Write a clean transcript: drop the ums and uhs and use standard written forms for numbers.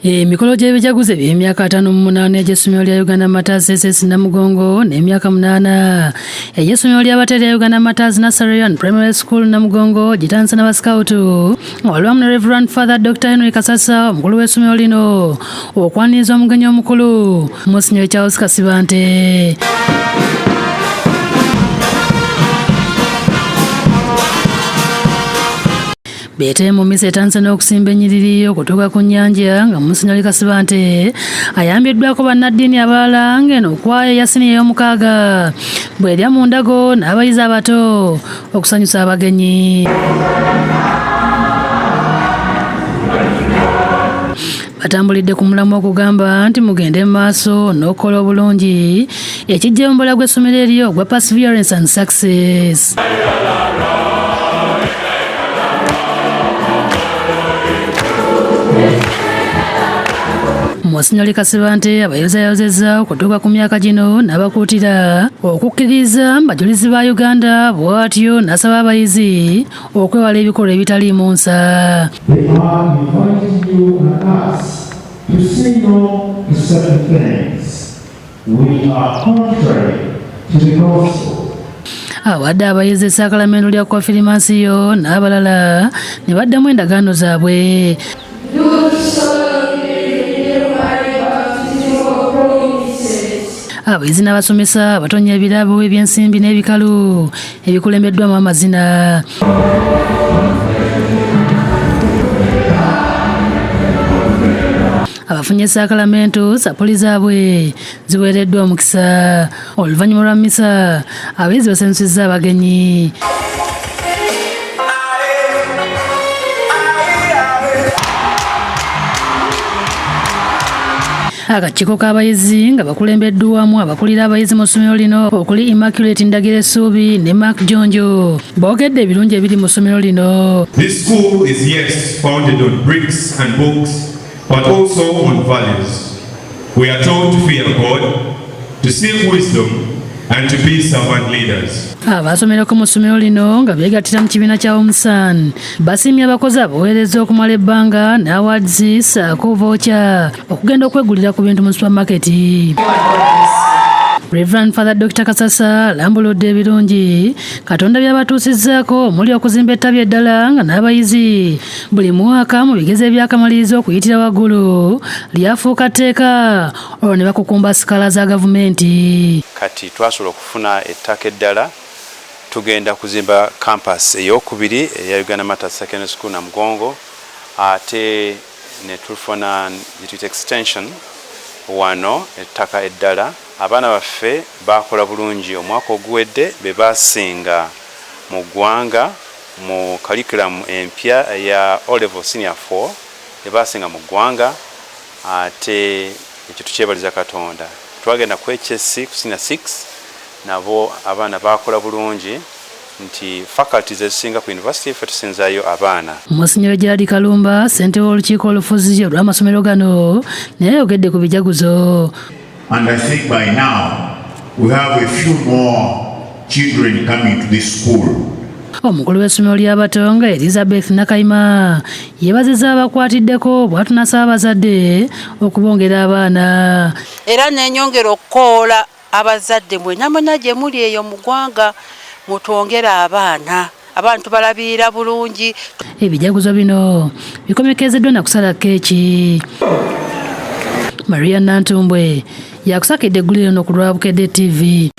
Emikolo gy'ebijaguzo eby'emyaka 58 egy'essomero lya Uganda Martyrs SSS Namugongo n'emyaka 8 egy'essomero ly'abato erya Uganda Martyrs Nursery Primary Namugongo gitandise n'abasikawutu olwamu ne Reverend Father Dr. Henry Kasasa omukulu w'essomero lino okwaniriza omugenyi omukulu Monsignor Charles Kasibante. Bete mu misa etandise n'okusimba ennyiriri okutuuka ku nnyanja nga Monsignor Kasibante ayambiddwako bannaddiini abalala ng'eno okwaya eya siniya ey'omukaaga bw'erya mu ndago n'abayizi abato okusanyusa abagenyi. Batambulidde ku mulamu okugamba nti mugende mu maaso n'okukola obulungi ekijja mu bulago gw'essomero eryo ogwa perseverance and success. Monsignor Kasibante abayozayozezza okutuuka ku myaka gino n'abakuutira okukkiriza bajulizi ba Uganda bw'atyo n'asaba abayizi okwewala ebikolwa ebitaliimu nsa. Awadde abayizi essakalamento lya konfirimansiyo n'abalala ne baddamu endagaano zaabwe. Abayizi n'abasomesa batonya ebirabo eby'ensimbi n'ebikalu ebikulembeddwamu amazina. Abafunye essakalamento sapuli zaabwe ziweereddwa omukisa. Oluvannyuma lwa misa abayizi basanyusizza abagenyi. Akakiiko k'abayizi nga bakulembeddwamu abakulira abayizi mu ssomero lino okuli Immaculate Ndagire Essuubi ne Mark Jonjo boogedde ebirungi ebiri mu ssomero lino. This school is yes founded on bricks and books but also on values. We are taught to fear God, to seek wisdom and to be servant leaders. Abasomerako mu ssomero lino nga beegattira mu kibiina kya Omusan basiimye abakozi abaweereza okumala ebbanga ne awards ssaako voucher okugenda okwegulira ku bintu mu supamaketi. Reverend Father Dr. Kasasa alambuludde ebirungi Katonda by'abatuusizzaako omuli okuzimba ettabi eddala nga n'abayizi buli mwaka mu bigezo ebyakamalirizo okuyitira waggulu lyafuuka tteeka olwo ne bakukumba sikaala za gavumenti. Kati twasobola okufuna ettaka eddala tugenda kuzimba campus ey'okubiri eya Uganda Martyrs SSS Namugongo ate ne tufuna extension wano ettaka eddala. Abaana baffe bakola bulungi omwaka oguwedde be basinga mu ggwanga mu curriculum empya ya O-level senior 4 be basinga mu ggwanga ate ekyo tukyebaliza Katonda. Twagenda ku HS ku senior 6 nabo abaana bakola bulungi nti faculties ezisinga ku university ffe tusinzayo abaana. Monsignor Gerald Kalumba ssentebe w'olukiiko olufuzi olw'amasomero gano naye ayogedde ku bijaguzo. And I think by now we have a few more children coming to this school. Omukulu w'essomero ly'abato nga Elizabeth Nakayima yeebazizza abakwatiddeko bw'atu n'asaba abazadde okubongera abaana. Era n'enyongera okukoola abazadde mwenna gye muli eyo mu ggwanga mutwongera abaana. Abantu balabirira bulungi. Ebijaguzo bino bikomekezeddwa na kusala keeki. Maria Nantumbwe yakusakidde eggulire no ku lwa Bukedde TV.